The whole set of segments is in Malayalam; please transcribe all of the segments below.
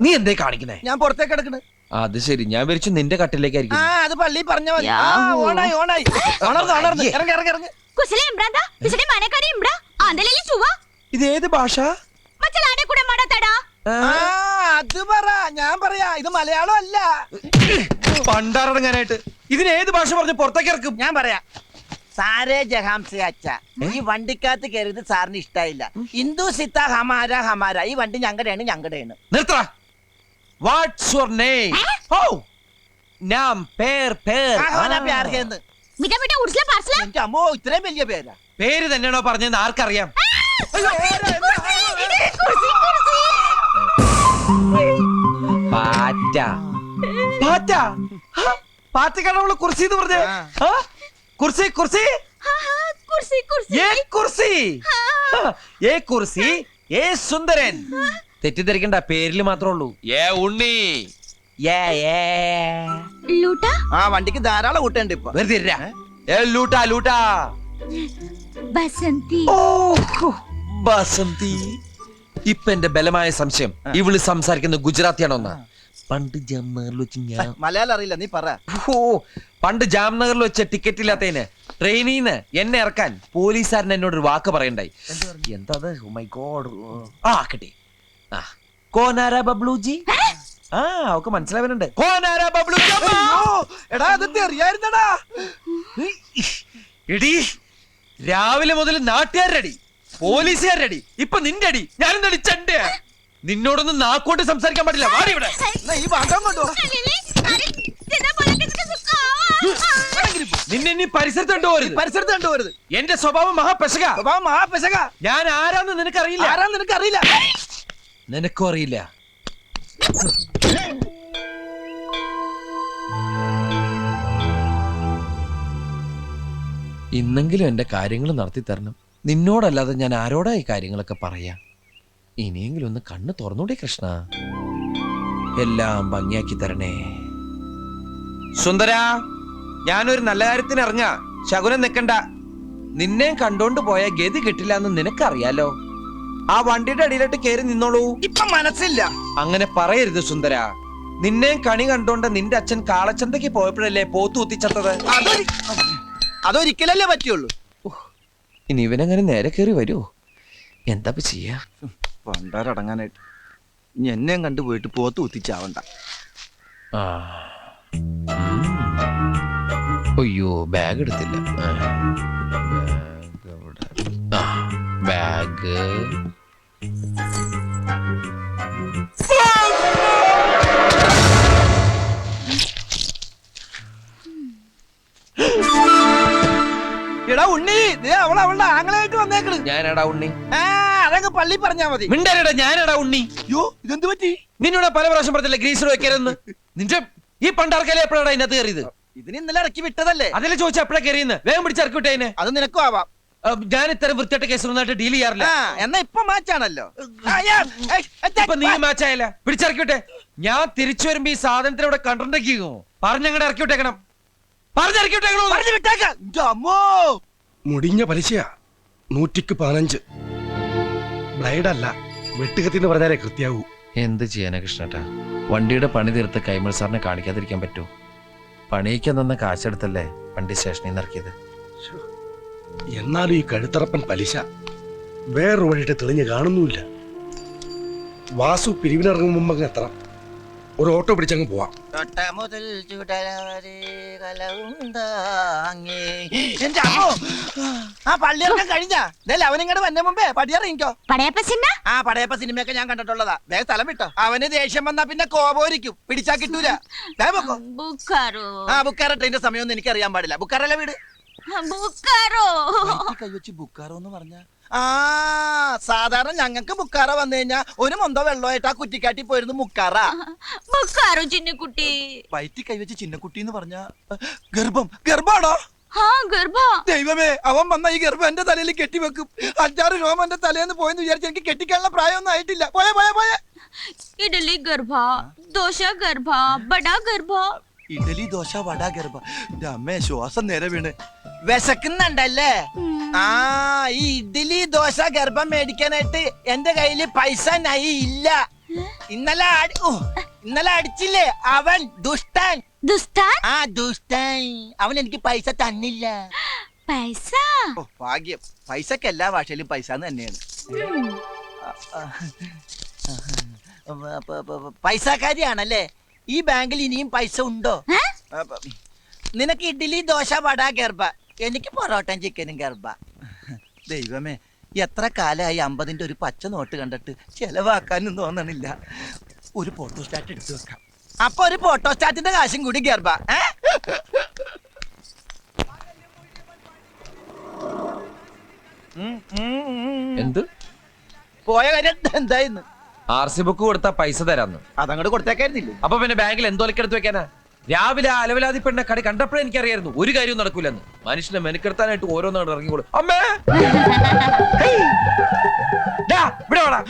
നീ എന്തേ കാണിക്കുന്നേ? ഞാൻ പുറത്തേക്ക് കിടക്കണേ. അത് ശരി, ഞാൻ വിളിച്ചു നിന്റെ കട്ടിലേക്കായിരിക്കും. അത് പള്ളി പറഞ്ഞ മതി. ഓണായി ഓണായി ഓണർന്ന് ഇറങ്ങി ഇറങ്ങി ഇറങ്ങി. ഇത് ഏത് ഭാഷ? അത് പറ, ഞാൻ പറയാ. ഇത് മലയാളം അല്ല. പണ്ടാറടങ്ങാനായിട്ട് ഇതിന് ഏത് ഭാഷ പറഞ്ഞ് പുറത്തേക്ക് ഇറക്കും? ഞാൻ പറയാ. സാരേ ജഹാംസെ അച്ഛ, ഈ വണ്ടിക്കകത്ത് കയറിയത് സാറിന് ഇഷ്ടായില്ല. ഹിന്ദു സിത്ത ഹമാര ഹമാര. ഈ വണ്ടി ഞങ്ങളുടെയാണ് ഞങ്ങളുടെയാണ്. നിർത്തറ. What's your name? ഓ, നാം പേർ പേർ. അമ്മോ, ഇത്രയും വലിയ പേരാ. പേര് തന്നെയാണോ പറഞ്ഞതെന്ന് ആർക്കറിയാം? പാറ്റ. പാറ്റ? പാറ്റക്കാണ് അവള് കുർസി എന്ന് പറഞ്ഞേ. കുർസി കുർസി കുർസി സുന്ദരൻ. തെറ്റിദ്ധരിക്കണ്ട, പേരില് മാത്രമേ ഉള്ളൂ. ഉണ്ണി. ആ വണ്ടിക്ക് ധാരാളം കൂട്ടുണ്ട് ഇപ്പൊ. ബസന്തി. ഇപ്പൊ എന്റെ ബലമായ സംശയം ഇവള് സംസാരിക്കുന്ന ഗുജറാത്തിയാണോന്നാ. പണ്ട് ജാംനഗറിൽ വെച്ച് മലയാളം അറിയില്ല, നീ പറ. പണ്ട് ജാംനഗറിൽ വെച്ച ടിക്കറ്റ് ഇല്ലാത്തതിന് ട്രെയിനിന്ന് എന്നെ ഇറക്കാൻ പോലീസുകാരൻ എന്നോട് ഒരു വാക്ക് പറയണ്ടായി. എന്താ? My God. കിട്ടി. കോനാര ബബ്ലുജി. അവക്ക് മനസ്സിലാവുന്നുണ്ട്. കോനാര ബബ്ലുജി. എടാ, അതൊക്കെ അറിയായിരുന്നടാ. എടീ, രാവിലെ മുതൽ നാട്ടുകാരടി, പോലീസുകാരടി, ഇപ്പൊ നിന്റെ അടി. ഞാനെന്താ അടിച്ചേ? നിന്നോടൊന്നും നാക്കോട്ട് സംസാരിക്കാൻ പാടില്ല. വാടി ഇവിടെ. ഈ ഭാഗം കൊണ്ടോ. നിന്നെ നീ പരിസരത്ത് കണ്ടുപോരുത്. എന്റെ സ്വഭാവം മഹാപെശക. ഞാൻ ആരാന്ന് നിനക്കറിയില്ല. നിനക്കും അറിയില്ല. ഇന്നെങ്കിലും എന്റെ കാര്യങ്ങൾ നടത്തി തരണം. നിന്നോടല്ലാതെ ഞാൻ ആരോടാ ഈ കാര്യങ്ങളൊക്കെ പറയാ? ഇനിയെങ്കിലും ഒന്ന് കണ്ണ് തുറന്നൂടെ കൃഷ്ണ. എല്ലാം ഭംഗിയാക്കി തരണേ. സുന്ദര, ഞാനൊരു നല്ല കാര്യത്തിന് ഇറങ്ങാ. ശകുനം നിക്കണ്ട. നിന്നെ കണ്ടോണ്ട് പോയ ഗതി കിട്ടില്ല എന്ന് നിനക്കറിയാലോ. ആ വണ്ടിയുടെ അടിയിലോട്ട് കയറി നിന്നോളൂ. ഇപ്പൊ മനസ്സില്ല. അങ്ങനെ പറയരുത് സുന്ദര. നിന്നെ കണി കണ്ടോണ്ട് നിന്റെ അച്ഛൻ കാളച്ചന്തയ്ക്ക് പോയപ്പോഴല്ലേ പോത്തു കുത്തിച്ചത്തത്. അതൊരിക്കലല്ലേ പറ്റുള്ളൂ. ഇനി ഇവനങ്ങനെ നേരെ കയറി വരുമോ? എന്താ ചെയ്യാ? പണ്ടാരടങ്ങാനായിട്ട് ഇനി എന്നെയും കണ്ടുപോയിട്ട് പോത്ത് കുത്തിച്ചാവണ്ട. അയ്യോ, ബാഗ് എടുത്തില്ല. ബാഗ് എടാ ഉണ്ണി, അവളുടെ ആങ്ങളായിട്ട് വന്നേക്കണ്. ഞാനടാ ഉണ്ണി. അതങ്ങ് പള്ളി പറഞ്ഞാ മതി. മിണ്ടടാ, ഞാനടാ ഉണ്ണി. യോ, ഇതെന്ത് പറ്റി? നിന്നോട് പല പ്രാവശ്യം പറഞ്ഞില്ല ഗ്രീസർ വെക്കരുതെന്ന്. നിന്റെ ഈ പണ്ടാർക്കല്ലേ എപ്പോഴാണ് അതിനകത്ത് കയറിയത്? ഇതിന് ഇന്നലെ ഇറക്കി വിട്ടതല്ലേ. അതിലെ ചോദിച്ചാ എപ്പോഴാ കയറിയെന്ന്. വേഗം പിടിച്ചിറക്കി വിട്ടേനെ. അത് നിനക്കും ആവാം. ഞാൻ ഇത്തരം വൃത്തിയായിട്ട് കേസൊന്നായിട്ട് ഡീൽ ചെയ്യാറില്ല. എന്നാ ഇപ്പൊ മാച്ചാണല്ലോ. ഇപ്പൊ നീ മാച്ചായല്ല. പിടിച്ചിറക്കി വിട്ടെ. ഞാൻ തിരിച്ചു വരുമ്പോ ഈ സാധനത്തിന് ഇവിടെ കണ്ടിട്ടുണ്ടോ? പറഞ്ഞങ്ങടെ ഇറക്കി വിട്ടേക്കണം. പറഞ്ഞിറക്കി വിട്ടേക്കണോ? പറഞ്ഞു വിട്ടേക്കാം. മുടിഞ്ഞ പലിശയാ. 115. ബ്ലൈഡല്ല, വെട്ടുകത്തിന്ന് പറഞ്ഞാലേ കൃത്യാവൂ. എന്ത് ചെയ്യാനാ കൃഷ്ണേട്ടാ? വണ്ടിയുടെ പണി തീർത്ത് കൈമൾ സാറിനെ കാണിക്കാതിരിക്കാൻ പറ്റൂ? പണിയിക്കാൻ തന്ന കാശെടുത്തല്ലേ വണ്ടി സ്റ്റേഷനിൽ നിന്ന് ഇറക്കിയത്. എന്നാലും ഈ കഴുത്തറപ്പൻ പലിശ വേറൊരു വഴിയിട്ട് തെളിഞ്ഞ് കാണുന്നുമില്ല. വാസു പിരിവിനിറങ്ങും മുമ്പ് അങ്ങ് എത്തണം. ഒരു ഓട്ടോ പിടിച്ചങ്ങ് പോവാം. പള്ളിയിറക്കം കഴിഞ്ഞാ അവനിങ്ങോട്ട് വന്ന മുമ്പേ പടിയിറങ്ങിക്കോ. പടയപ്പ സിനിമയൊക്കെ ഞാൻ കണ്ടിട്ടുള്ളതാ. വേഗം സ്ഥലം വിട്ടോ. അവന് ദേഷ്യം വന്നാ പിന്നെ കോപോരിക്കും. പിടിച്ചാ കിട്ടൂല. ബുക്കാറോ ട്രെയിന്റെ സമയമൊന്നും എനിക്ക് അറിയാൻ പാടില്ല. ബുക്കാറല്ലേ വീട്? കൈവച്ച് ബുക്കാറോ എന്ന് പറഞ്ഞ സാധാരണ ഞങ്ങൾക്ക് ബുക്കാറ വന്നു കഴിഞ്ഞാ ഒരു മൊന്തോ വെള്ളമായിട്ട് ആ കുറ്റിക്കാട്ടി പോയിരുന്നു മുക്കാറ. ചിന്നക്കുട്ടി വയറ്റി കൈവച്ച് ചിന്നക്കുട്ടി എന്ന് പറഞ്ഞ ഗർഭാണോ? ദൈവമേ, അവൻ വന്ന ഈ ഗർഭം എന്റെ തലയിൽ കെട്ടിവെക്കും. 5-6 രോമം എന്റെ തലേന്ന് പോയെന്ന് വിചാരിച്ച് എനിക്ക് കെട്ടിക്കാനുള്ള പ്രായമൊന്നും ആയിട്ടില്ല. പോയെ ഇഡലി ഗർഭ, ദോശ ഗർഭ, ബടാ ഗർഭ. ഇഡലി ദോശ വട ഗർഭ. എന്റെ അമ്മേ, ശ്വാസം നേരെ വീണ്. വിശക്കുന്നുണ്ടല്ലേ? ആ, ഈ ഇഡ്ഡലി ദോശ ഗർഭം മേടിക്കാനായിട്ട് എന്റെ കയ്യില് പൈസ നൈ ഇല്ല. ഇന്നലെ അടിച്ചില്ലേ അവൻ ദുഷ്ടൻ. ദുസ്താൻ ആ ദുഷ്ടൻ, അവൻ എനിക്ക് പൈസ തന്നില്ല. പൈസ ഓ ഭാഗ്യം, പൈസക്ക് എല്ലാ ഭാഷയിലും പൈസ തന്നെയാണ്. പൈസക്കാരിയാണല്ലേ? ഈ ബാങ്കിൽ ഇനിയും പൈസ ഉണ്ടോ? നിനക്ക് ഇഡ്ഡലി ദോശ വട ഗർഭ, എനിക്ക് പൊറോട്ടയും ചിക്കനും ഗർഭ. ദൈവമേ, എത്ര കാലമായി 50-ന്റെ ഒരു പച്ച നോട്ട് കണ്ടിട്ട് ചെലവാക്കാനും തോന്നണില്ല. ഒരു ഫോട്ടോസ്റ്റാറ്റ് എടുത്തു വെക്കാം. അപ്പൊ ഒരു ഫോട്ടോസ്റ്റാറ്റിന്റെ കാശും കൂടി ഗർഭ. എന്ത് പോയ കാര്യം എന്തായിരുന്നു? RC ബുക്ക് കൊടുത്താ പൈസ തരാന്ന്. അതങ്ങോട്ട് കൊടുത്തേക്കായിരുന്നില്ലേ? അപ്പൊ പിന്നെ ബാങ്കിൽ എന്തോലക്കെടുത്ത് വെക്കാനാ? രാവിലെ ആ അലവലാതി പെണ്ണ കടി കണ്ടപ്പോഴേ എനിക്കറിയായിരുന്നു ഒരു കാര്യവും നടക്കൂലെന്ന്. മനുഷ്യനെ മെനക്കെടുത്താനായിട്ട് ഓരോന്നാണ് ഇറങ്ങിക്കോളൂ. അമ്മേ ഇവിടെ വാടാ.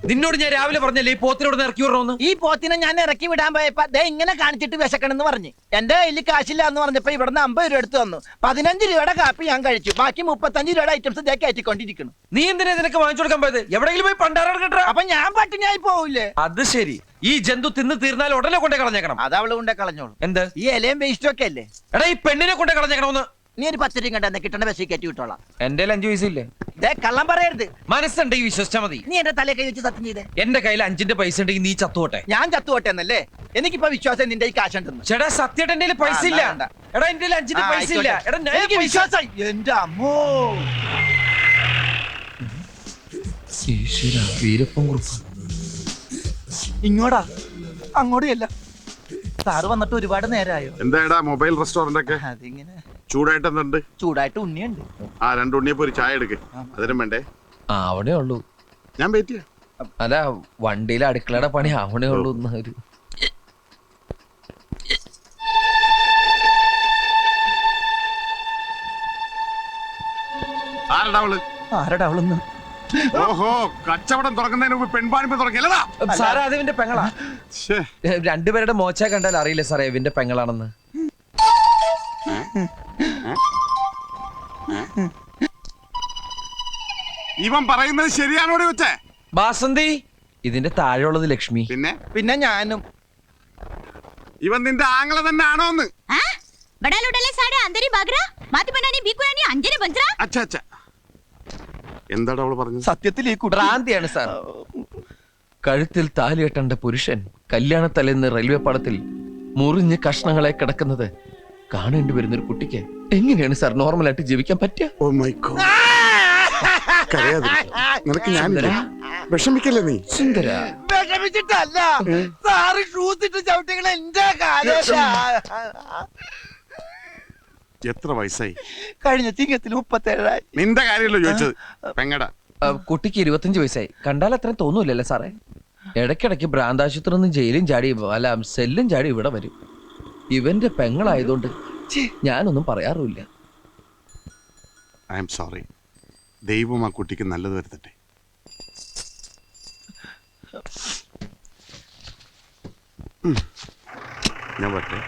നിന്നോട് ഞാൻ രാവിലെ പറഞ്ഞല്ലേ ഈ പോത്തിനോട് ഇറക്കി വിടണമെന്ന്. ഈ പോത്തിനെ ഞാൻ ഇറക്കി വിടാൻ പോയപ്പോ ദേ ഇങ്ങനെ കാണിച്ചിട്ട് വിശക്കണെന്ന് പറഞ്ഞു. എന്റെ കയ്യിൽ കാശില്ല എന്ന് പറഞ്ഞപ്പോ ഇവിടുന്ന് 50 രൂപ എടുത്തു തന്നു. 15 രൂപയുടെ കാപ്പി ഞാൻ കഴിച്ചു. ബാക്കി 35 രൂപയുടെ ഐറ്റംസ് ഇതേ കയറ്റിക്കൊണ്ടിരിക്കുന്നു. നീ എന്തിനാ നിനക്ക് വാങ്ങിച്ചു കൊടുക്കാൻ പോയത്? എവിടെയെങ്കിലും പോയി പണ്ടാരം കേട്ടാ. അപ്പൊ ഞാൻ പട്ടിണിയായി പോവില്ലേ? അത് ശരി. ഈ ജന്തു തിന്ന് തീർന്നാൽ ഉടനെ കൊണ്ടേ കളഞ്ഞേക്കണം. അത് അവള് കൊണ്ടേ കളഞ്ഞോളൂ. എന്ത്? ഈ ഇലയും വേസ്റ്റും ഒക്കെ അല്ലേ? എടാ ഈ പെണ്ണിനെ കൊണ്ടേ കളഞ്ഞേക്കണമെന്ന്. നീ ഒരു 10 രൂപ കണ്ടെന്ന് കിട്ടണ ബസ്സിൽ കയറ്റി വിട്ടോളാം. എന്റെ 5 പൈസ ഇല്ലേ? ദേ കള്ളം പറയരുത്. മനസ്സുണ്ടെങ്കിൽ വിശ്വസിച്ചാ മതി. നീ എന്റെ തലയെ കൈ വെച്ച് സത്യം ചെയ്തേ. എന്റെ കയ്യിൽ 5-ന്റെ പൈസ ഉണ്ടെങ്കിൽ നീ ചത്തുപോട്ടെ. ഞാൻ ചത്തുപോട്ടെ എന്നല്ലേ? എനിക്കിപ്പോ വിശ്വാസം നിന്റെ ഈ കാശുണ്ടെന്ന്. ചേട്ടാ സത്യമായിട്ട് എന്റെ പൈസ ഇല്ല. വേണ്ട. എടാ എന്റെ 5-ന്റെ പൈസ ഇല്ല. എടാ എനിക്ക് വിശ്വാസം. എന്റെ അമ്മോ, വീരപ്പൻ കുറുപ്പ് ഇങ്ങോടാ അങ്ങോട്ടും. സാറ് വന്നിട്ട് ഒരുപാട് നേരമായോ? എന്താടാ മൊബൈൽ റെസ്റ്റോറന്റ് ഒക്കെ അതിങ്ങനെ ചൂടായിട്ട് എന്തുണ്ട്? ചൂടായിട്ട് ഉണ്ണിയുണ്ട്. ആ 2 ഉണ്ണിയപ്പോ ഒരു ചായ എടുക്ക്. അതിനും വേണ്ടേ? ആ അവിടെ ഉള്ളൂ. ഞാൻ വെയിറ്റ് ചെയ്യാം. അല്ല വണ്ടിയിലെ അടുക്കളയുടെ പണി അവിടെ ഉള്ളൂ. ഒരു ആരടാ അവള്? ആരടാ അവളൊന്ന്? ഓഹോ, കച്ചവടം തുടങ്ങുന്നതിന് മുമ്പ് പെൺപാണിപ്പ് തുടങ്ങിയല്ലടാ. സാറേ അത് ഇവന്റെ പെങ്ങളാ. രണ്ടുപേരുടെ മോച്ച കണ്ടാൽ അറിയില്ല സാറേ ഇവന്റെ പെങ്ങളാണെന്ന്. ഇവൻ പറയുന്നത് ശരിയാണോടി വെച്ചേ? ബാസന്തി ഇതിന്റെ താഴെയുള്ളത് ലക്ഷ്മി. പിന്നെ ഞാനും. ഇവൻ നിന്റെ ആങ്ങളെ തന്നെ ആണോന്ന്? അച്ഛാ അച്ഛാ, എന്താടാ അവള് പറഞ്ഞത്? സത്യത്തിൽ ഈ ഭ്രാന്തിയാണ് സാർ. കഴുത്തിൽ താലി കെട്ടേണ്ട പുരുഷൻ കല്യാണത്തലേന്ന് റെയിൽവേ പാളത്തിൽ മുറിഞ്ഞ് കഷ്ണങ്ങളെ കിടക്കുന്നത് കാണേണ്ടി വരുന്ന ഒരു കുട്ടിക്ക് എങ്ങനെയാണ് സാർ നോർമലായിട്ട് ജീവിക്കാൻ പറ്റുക? ഓ മൈ ഗോഡ്, നിനക്ക് ഞാൻ വിഷമിക്കല്ലേ നീ? സുന്ദര വിഷമിച്ചിട്ടല്ല സാറ് ഷൂസ് ഇട്ട് ചവിട്ടികളെ എന്റെ കാലം. എത്ര വയസ്സായി? കഴിഞ്ഞ ചിങ്ങത്തിൽ 37. നിന്റെ കാര്യമല്ലോ ചോദിച്ചത്. പെങ്ങടാ. കുട്ടിക്ക് 25 വയസ്സായി. കണ്ടാൽ അത്രയും തോന്നൂലല്ലേ സാറേ? ഇടയ്ക്കിടയ്ക്ക് ഭ്രാന്താശുപത്രി നിന്ന് ജയിലും ചാടി അല്ല സെല്ലും ചാടി ഇവിടെ വരും. ഇവന്റെ പെങ്ങളായതുകൊണ്ട് ഞാനൊന്നും പറയാറുമില്ല. I am sorry. ദൈവം ആ കുട്ടിക്ക് നല്ലത് വരുത്തട്ടെ. ഞാൻ പറ്റേ.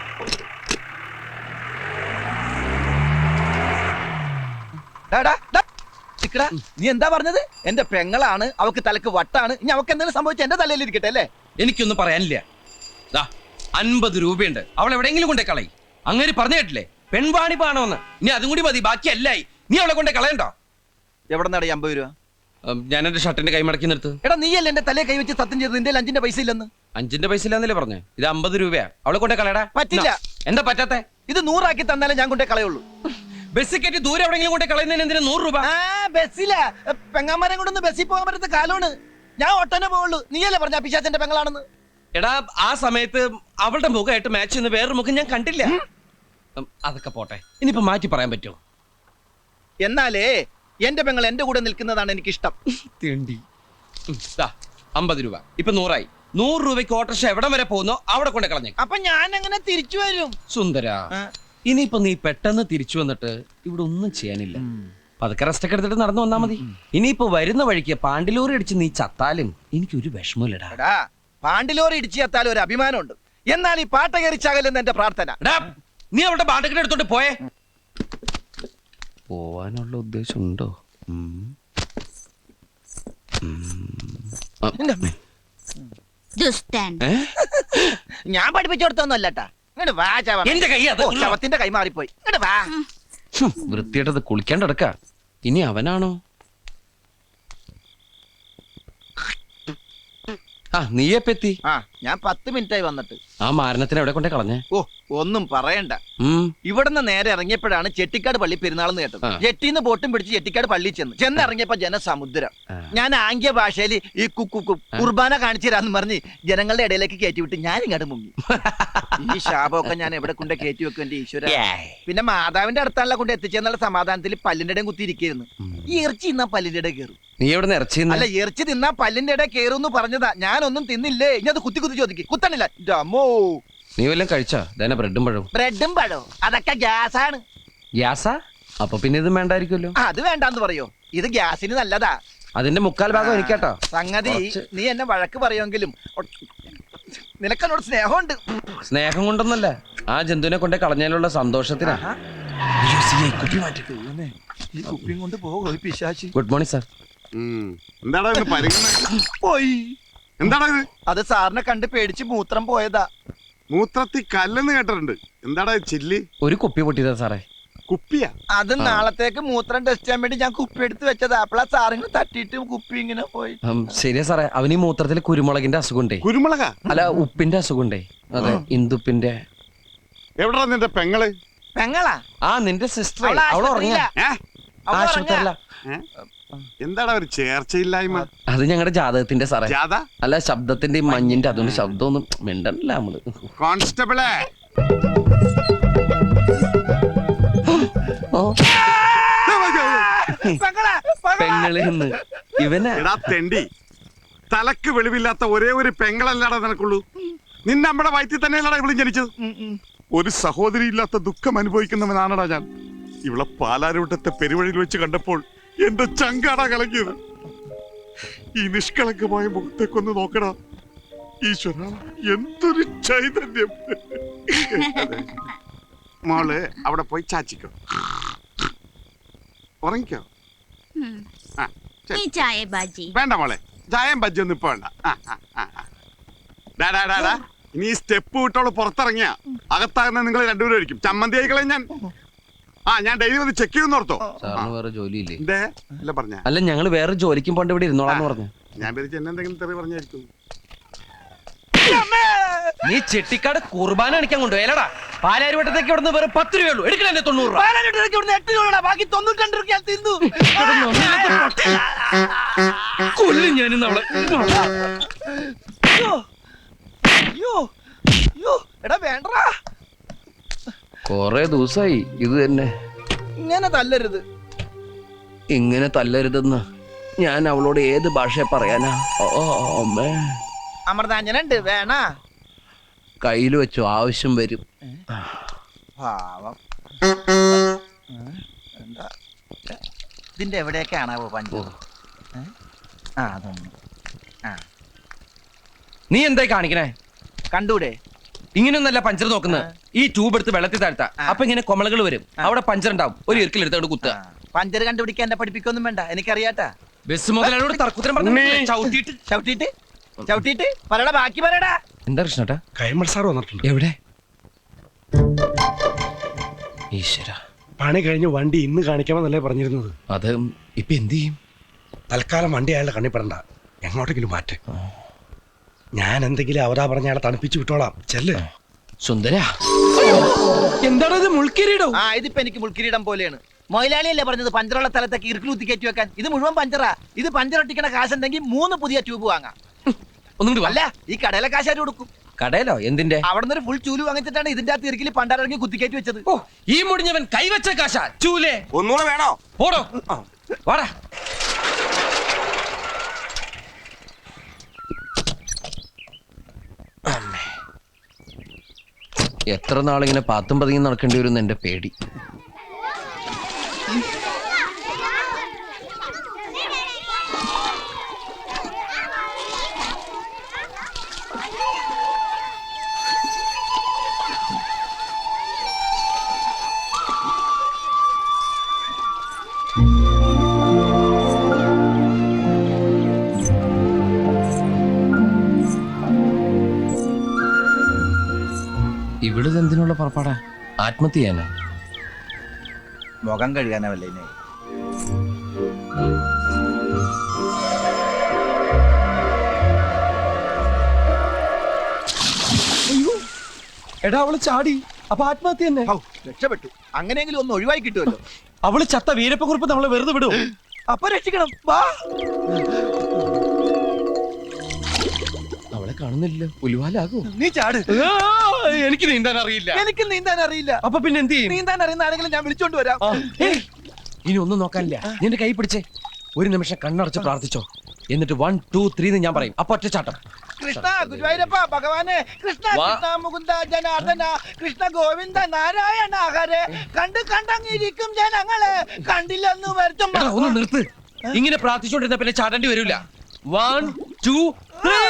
നീ എന്താ പറഞ്ഞത്? എന്റെ പെങ്ങളാണ്, അവക്ക് തലക്ക് വട്ടാണ്. ഇനി അവക്ക് എന്തെങ്കിലും സംഭവിച്ച എന്റെ തലയിൽ ഇരിക്കട്ടെ അല്ലേ? എനിക്കൊന്നും പറയാനില്ല. 50 രൂപയുണ്ട്, അവൾ എവിടെയെങ്കിലും കൊണ്ടേ കളയി. അങ്ങനെ പറഞ്ഞു കേട്ടില്ലേ പെൺവാണി പാണോന്ന്. ഇനി അതും കൂടി മതി, ബാക്കി അല്ലായി. നീ അവളെ കൊണ്ടേ കളയണ്ടോ? എവിടെ നടി 50 രൂപ? ഞാൻ എന്റെ ഷർട്ടിന്റെ കൈ മടക്കി നിർത്ത്. എടാ നീയല്ലേ എന്റെ തലയെ കൈ വെച്ച് സത്യം ചെയ്ത് നിന്റെ 5-ന്റെ പൈസ ഇല്ലെന്ന്? 5-ന്റെ പൈസ ഇല്ലാന്നല്ലേ പറഞ്ഞേ? ഇത് 50 രൂപയാ. അവളെ കൊണ്ടേ കളയടാ. പറ്റില്ല. എന്താ പറ്റാത്തെ? ഇത് 100 ആക്കി തന്നാലേ ഞാൻ കൊണ്ടേ കളയുള്ളൂ. ബസ് കയറ്റി ദൂരെ എവിടെയെങ്കിലും കൊണ്ടേ കളയുന്നതിന് എന്തിനാ 100 രൂപ? ബസ്സില പെങ്ങാമരെ കൊണ്ടൊന്ന് ബസ്സിൽ പോകാൻ പറ്റുന്ന കാലമാണ്. ഞാൻ ഒട്ടനെ പോവുള്ളൂ. നീയല്ലേ പറഞ്ഞ പിശാചന്റെ പെങ്ങളാണെന്ന്? എടാ ആ സമയത്ത് അവളുടെ മുഖമായിട്ട് മാച്ച് ചെയ്യുന്ന വേറൊരു മുഖം ഞാൻ കണ്ടില്ല. അതൊക്കെ പോട്ടെ, ഇനിയിപ്പോ മാറ്റി പറയാൻ പറ്റുമോ? എന്നാലേ എന്റെ പെങ്ങൾ എന്റെ കൂടെ നിൽക്കുന്നതാണ് എനിക്ക് ഇഷ്ടം. 50 രൂപ ഇപ്പൊ 100 ആയി. 100 രൂപയ്ക്ക് ഓട്ടോറിക്ഷ എവിടം വരെ പോകുന്നോ അവിടെ കൊണ്ട് കളഞ്ഞേ. അപ്പൊ ഞാൻ എങ്ങനെ തിരിച്ചു വരും? സുന്ദര, ഇനിയിപ്പോ നീ പെട്ടെന്ന് തിരിച്ചു വന്നിട്ട് ഇവിടെ ഒന്നും ചെയ്യാനില്ല. പതുക്കെ റെസ്റ്റ് ഒക്കെ എടുത്തിട്ട് നടന്നു വന്നാ മതി. ഇനിയിപ്പോ വരുന്ന വഴിക്ക് പാണ്ടിലോറി അടിച്ച് നീ ചത്താലും എനിക്കൊരു വിഷമമില്ലടാ. പാണ്ടിലോറി ഇടിച്ചു ചത്താലും ഒരു അഭിമാനമുണ്ട്. എന്നാൽ ഈ പാട്ട കയറിച്ചാകലെന്ന് എന്റെ പ്രാർത്ഥന. നീ അവളുടെ ബാണ്ടക്കിട്ട് എടുത്തോണ്ട് പോയേ. പോവാനുള്ള ഉദ്ദേശം ഉണ്ടോ? ദുഷ്ടൻ. ഞാൻ പഠിപ്പിച്ചോടത്തൊന്നുമല്ലട്ടാ. ഇങ്ങോട്ട് വാ ചവ. എന്റെ കൈ അത്. ശവത്തിന്റെ കൈ മാറിപ്പോയി. ഇങ്ങോട്ട് വാ. വൃത്തിയായിട്ടത് കുളിക്കാണ്ടടക്ക. ഇനി അവനാണോ? ആ നീയെപ്പെത്തി? ആ ഞാൻ 10 മിനിറ്റായി വന്നിട്ട്. ആ മാരണത്തിന് എവിടെ കൊണ്ടേ കളഞ്ഞേ? ഓ ഒന്നും പറയണ്ട. ഇവിടുന്ന് നേരെ ഇറങ്ങിയപ്പോഴാണ് ചെട്ടിക്കാട് പള്ളി പെരുന്നാളെന്ന് കേട്ടത്. ജെട്ടിന്ന് ബോട്ടും പിടിച്ച് ചെട്ടിക്കാട് പള്ളി ചെന്നിറങ്ങിയപ്പോ ജനസമുദ്രം. ഞാൻ ആംഗ്യ ഭാഷയിൽ ഈ കുർബാന കാണിച്ചു തരാന്ന് പറഞ്ഞ് ജനങ്ങളുടെ ഇടയിലേക്ക് കയറ്റി വിട്ട് ഞാൻ ഇങ്ങോട്ട് മുങ്ങി. ഈ ശാപമൊക്കെ ഞാൻ എവിടെ കൊണ്ട് കയറ്റി വെക്കും എന്റെ ഈശ്വര. പിന്നെ മാതാവിന്റെ അടുത്താണല്ലോ കൊണ്ട് എത്തിച്ചെന്നുള്ള സമാധാനത്തിൽ പല്ലിന്റെ ഇടയും കുത്തിയിരിക്കുന്നു. ഈ ഇറച്ചി തിന്നാ പല്ലിന്റെ ഇടയിൽ കയറും. നീ എവിടെ ഇറച്ചി? അല്ല ഇറച്ചി തിന്നാ പല്ലിന്റെ ഇടയിൽ കയറും പറഞ്ഞതാ. ഞാനൊന്നും തിന്നില്ലേ. ഇനി അത് കുത്തി കുത്തി ചോദിക്കും. കുത്തണില്ല. അമ്മോ നീ വല്ലതും കഴിച്ചാ? ബ്രെഡും പഴവും. ബ്രെഡും പഴവും അതൊക്കെ ഗ്യാസാണ്. ഗ്യാസാ? അപ്പൊ പിന്നെ ഇത് വേണ്ടായിരിക്കുമല്ലോ. അത് വേണ്ടാന്ന് പറയോ? ഇത് ഗ്യാസിന് നല്ലതാ. അതിന്റെ 3/4 ഭാഗം എനിക്കാട്ടോ. സംഗതി നീ എന്നെ വഴക്ക് പറയുമെങ്കിലും നിനക്കെന്നോട് സ്നേഹമുണ്ട്. സ്നേഹം കൊണ്ടൊന്നല്ല, ആ ജന്തുവിനെ കൊണ്ട് കളഞ്ഞാലുള്ള സന്തോഷത്തിനാ. ഈ കുപ്പിയും കൊണ്ട് പോകും പിശാചി. Good morning sir. എന്താടാ ഇത് പോയി. എന്താടാ ഇത്? അത് സാറിനെ കണ്ട് പേടിച്ച് മൂത്രം പോയതാ. മൂത്രത്തി കല്ലെന്ന് കേട്ടിട്ടുണ്ട്. എന്താടാ ചില്ലി? ഒരു കുപ്പി പൊട്ടിയതാ സാറേ. കുപ്പിയാ? അത് നാളത്തേക്ക് മൂത്രം ടെസ്റ്റ് ചെയ്യാൻ വേണ്ടി ഞാൻ കുപ്പി എടുത്ത് വെച്ചതാ. അപ്പളാ സാറിന് തട്ടിയിട്ട് കുപ്പി ഇങ്ങനെ പോയി. ശരിയാ സാറേ, അവന് ഈ മൂത്രത്തിൽ കുരുമുളകിന്റെ അസുഖമുണ്ടേ. കുരുമുളക? അല്ല, ഉപ്പിന്റെ അസുഖമുണ്ടേ. അതെ, ഇന്ദുപ്പിന്റെ. എവിടാ നിന്റെ പെങ്ങള്? പെങ്ങളാ? ആ നിന്റെ സിസ്റ്റർ. അവള് ഉറങ്ങിയ ആശുപത്രിയല്ല. എന്താടാ ഒരു ചേർച്ചയില്ലായ്മ? അത് ഞങ്ങളുടെ ജാതകത്തിന്റെ സാറേ. ജാത? അല്ല, ശബ്ദത്തിന്റെ മഞ്ഞിന്റെ. അതുകൊണ്ട് ശബ്ദമൊന്നും മിണ്ടല്ല നമ്മള്. കോൺസ്റ്റബിളെ പെങ്ങള് ഇവനെ തെണ്ടി. തലക്ക് വെളിവില്ലാത്ത ഒരേ ഒരു പെങ്ങളല്ലാടാ നിനക്കുള്ളൂ. നിന്നെ നമ്മുടെ വയറ്റിൽ തന്നെയല്ലടാ ഇവളും ജനിച്ചത്. ഒരു സഹോദരി ഇല്ലാത്ത ദുഃഖം അനുഭവിക്കുന്നവനാണടാ ഞാൻ. ഇവളെ പാലാരൂട്ടത്തെ പെരുവഴിയിൽ വെച്ച് കണ്ടപ്പോൾ എന്റെ ചങ്കാടാ കലങ്ങിയത്. ഈ നിഷ്കളങ്കമായ മുഖത്തേക്കൊന്ന് നോക്കടാ. ഈശ്വര, എന്തൊരു ചൈതന്യം. മോള് അവിടെ പോയി ചാച്ചിക്കോ, ഉറങ്ങിക്കോ. ചായ ബാജി വേണ്ട മോളെ, ചായം ബജ്ജി ഒന്നും ഇപ്പൊ വേണ്ട. ഇനി ഈ സ്റ്റെപ്പ് വിട്ടോള് പുറത്തിറങ്ങിയ അകത്താകുന്ന നിങ്ങൾ രണ്ടുപേരും ആയിരിക്കും. ചമ്മന്തി ആയിക്കളെ ഞാൻ. ഞാൻ ഡെയിലി വന്ന് ചെക്ക് ചെയ്യുന്ന ഓർത്തോ? സാറിന് വേറെ ജോലിയില്ലേ? അല്ല പറഞ്ഞ അല്ല, ഞങ്ങള് വേറെ ജോലിക്കും പോണ്ട് ഇവിടെ ഇരുന്നോളാന്ന് പറഞ്ഞു. ഞാൻ പേരിച്ച് എന്നെ എന്തെങ്കിലും തെറി പറഞ്ഞായിരിക്കും. നീ ചെട്ടിക്കാട് കുർബാന കാണിക്കാൻ കൊണ്ടുപോയല്ലടാ. പാലാരിവട്ടത്തേക്ക് ഇവിടുന്ന് വേറെ 10 രൂപയുള്ളൂ. എടുക്കണേ 90 രൂപ. 8 രൂപ ബാക്കി 92 രൂപ തിന്നു. കൊല്ലും ഞാനിന്ന് അവളെ. എടാ വേണ്ടടാ. കൊറേ ദിവസമായി ഇത് തന്നെ. ഇങ്ങനെ തല്ലരുത്. ഇങ്ങനെ തല്ലരുതെന്ന് ഞാൻ അവളോട് ഏത് ഭാഷയെ പറയാനാ? അമ്മേ, അമൃതാഞ്ജനുണ്ട് വേണ? കയ്യിൽ വെച്ചു, ആവശ്യം വരും. പാവം. എന്താ ഇതിന്റെ എവിടെയൊക്കെ ആണാവോ പഞ്ചു? അതൊന്നും. നീ എന്തായി കാണിക്കണേ? കണ്ടൂടെ? ഇങ്ങനെയൊന്നല്ല പഞ്ചർ നോക്കുന്നത്. ഈ ട്യൂബ് എടുത്ത് വെള്ളത്തിൽ താഴ്ത്താ. അപ്പൊ ഇങ്ങനെ കൊമളകൾ വരും. അവിടെ പഞ്ചർ ഉണ്ടാവും. ഒരു ഇറുക്കിലെടുത്തോണ്ട് കുത്തുക. പഞ്ചർ കണ്ടുപിടിക്കാൻ എന്നെ പഠിപ്പിക്കൊന്നും വേണ്ട, എനിക്കറിയാട്ടാ. ബസ് മുതലോട് തർക്കുത്തരം പറഞ്ഞു. ചവിട്ടിട്ട് ചവിട്ടിട്ട് ചവിട്ടിട്ട് പറയടാ, ബാക്കി പറയടാ. എന്താ കൃഷ്ണേട്ടാ? കൈമൾ സാർ വന്നിട്ടുണ്ട്. എവിടെ? ഈശ്വര, പണി കഴിഞ്ഞ് വണ്ടി ഇന്ന് കാണിക്കാമെന്നല്ലേ പറഞ്ഞിരുന്നത്. അത് ഇപ്പൊ എന്ത് ചെയ്യും? തൽക്കാലം വണ്ടി അയാളുടെ കണ്ണിപ്പെടണ്ട, എങ്ങോട്ടെങ്കിലും മാറ്റ്. ഞാൻ എന്തെങ്കിലും അവതാ പറഞ്ഞ അയാളെ തണുപ്പിച്ചു വിട്ടോളാം. ചെല്ല്. സുന്ദര, എന്താണത്? മുൾക്കിരീടോ? ഇതിപ്പോ എനിക്ക് മുൾക്കിരീടം പോലെയാണ്. മൊയിലാളിയല്ലേ പറഞ്ഞത് പഞ്ചറുള്ള സ്ഥലത്തേക്ക് ഇറുക്കിൽ കുത്തി കയറ്റി വെക്കാൻ? ഇത് മുഴുവൻ പഞ്ചറാ. ഇത് പഞ്ചർ ഒട്ടിക്കണ കാശുണ്ടെങ്കിൽ 3 പുതിയ ട്യൂബ് വാങ്ങാം. ഒന്നും അല്ല, ഈ കടയിലെ കാശാര് കൊടുക്കും. കടയിലോ? എന്തിന്റെ? അവിടെ നിന്ന് ഫുൾ ചൂല് വാങ്ങിച്ചിട്ടാണ് ഇതിന്റെ ആ തിരക്കിൽ പണ്ടാരിറങ്ങി കുത്തിക്കയറ്റി വെച്ചത്. ഈ മുടിഞ്ഞവൻ കൈവച്ച കാശാ ചൂലേ. ഒന്നുകൂടെ വേണോ? ഓടോ, വാടാ. എത്ര നാളിങ്ങനെ പാത്തും പതിയും നടക്കേണ്ടി വരും എന്റെ പേടി. ഇവിടുന്ന് എന്തിനുള്ള പുറപ്പാടാ? ആത്മഹത്യ ചെയ്യാനാ? മുഖം കഴുകാനല്ലേ ഇനി? എടാ അവള് ചാടി, അപ്പൊ ആത്മഹത്യ തന്നെ. ഹൗ, രക്ഷപ്പെട്ടു. അങ്ങനെയെങ്കിലും ഒന്ന് ഒഴിവായി കിട്ടുമല്ലോ. അവള് ചത്ത വീരപ്പക്കുറിപ്പ് നമ്മളെ വെറുതെ വിടും. അപ്പൊ രക്ഷിക്കണം, വാ. അവളെ കാണുന്നില്ലല്ലോ, ഉലുവാലാകൂ. നീ ചാട്. എനിക്ക് നീന്താൻ അറിയില്ല. എനിക്ക് നീന്താൻ അറിയില്ല. അപ്പൊ പിന്നെ എന്ത് ചെയ്യും? നീന്താൻ അറിയുന്ന ആരെങ്കിലും ഞാൻ വിളിച്ചോണ്ട് വരാം. ഏയ്, ഇനി ഒന്നും നോക്കാനില്ല. നിന്റെ കൈ പിടിച്ചേ, ഒരു നിമിഷം കണ്ണടച്ച് പ്രാർത്ഥിച്ചോ. എന്നിട്ട് 1 2 3 ഞാൻ പറയും, അപ്പൊ ഒറ്റച്ചാട്ടം. കൃഷ്ണ ഗുരുവായൂരപ്പ ഭഗവാനെ, കൃഷ്ണ വാ. കൃഷ്ണ മുകുന്ദ ജനാർദ്ദന, കൃഷ്ണ ഗോവിന്ദ നാരായണ ഹരേ. കണ്ടങ്ങിരിക്കും ജനങ്ങളെ, കണ്ടില്ലെന്ന് വരുത്തും. എടാ, ഒന്ന് നിർത്ത്. ഇങ്ങനെ പ്രാർത്ഥിച്ചോണ്ടിരുന്ന പിന്നെ ചാടേണ്ടി വരില്ല. 1 2 3.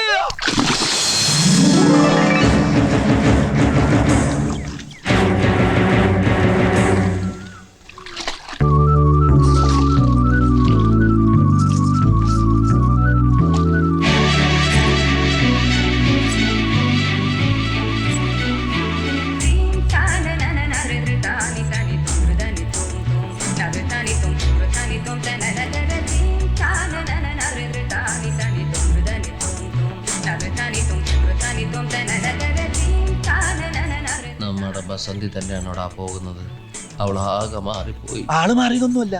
നമ്മുടെ ബസന്തി തന്നെയാണോടാ പോകുന്നത്? അവൾ ആകെ മാറിപ്പോയി. ആള് മാറിയതൊന്നുമല്ല,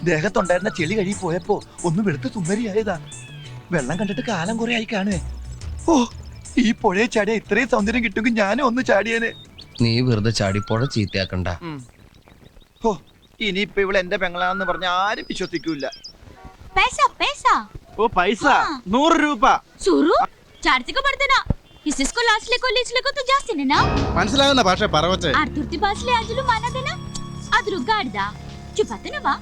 ദേഹത്തുണ്ടായിരുന്ന ചെളി കഴുകി പോയപ്പോ ഒന്ന് വെളുത്ത് സുന്ദരിയായതാ. വെള്ളം കണ്ടിട്ട് കാലം കുറെ ആയി കാണുവേ. ഓ, ഈ പുഴയെ ചാടിയ ഇത്രയും സൗന്ദര്യം കിട്ടുമെങ്കിൽ ഞാനും ഒന്ന് ചാടിയേനെ. നീ വെറുതെ ചാടിപ്പോഴ ചീത്തയാക്കണ്ട. ഓ, ഇനിയിപ്പൊ ഇവിടെ എന്റെ പെങ്ങളാന്ന് പറഞ്ഞ ആരും വിശ്വസിക്കൂല. पैसा पैसा ഓ, പൈസ 100 രൂപ. सुरू चार्ज का पड़ते ना इसको लास्ट लेको तो जास्ती ना മനസ്സിലാകുന്ന ഭാഷ പറവച്ചേ. आर्तुर्ती बासले आजलू माना देना आद्रु गाड़दा चुपाते ना वा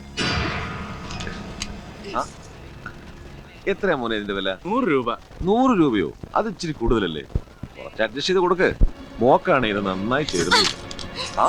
എത്രയാ മോനെ ഇതിന്റെ വില? 100 രൂപ. 100 രൂപയോ? അത് ഇച്ചിരി കൂടുതലല്ലേ? കുറച്ച് അഡ്ജസ്റ്റ് ചെയ്ത് കൊടുക്ക്. മോക്കാണ് ഇത് നന്നായി ചേരുന്നത്. ആ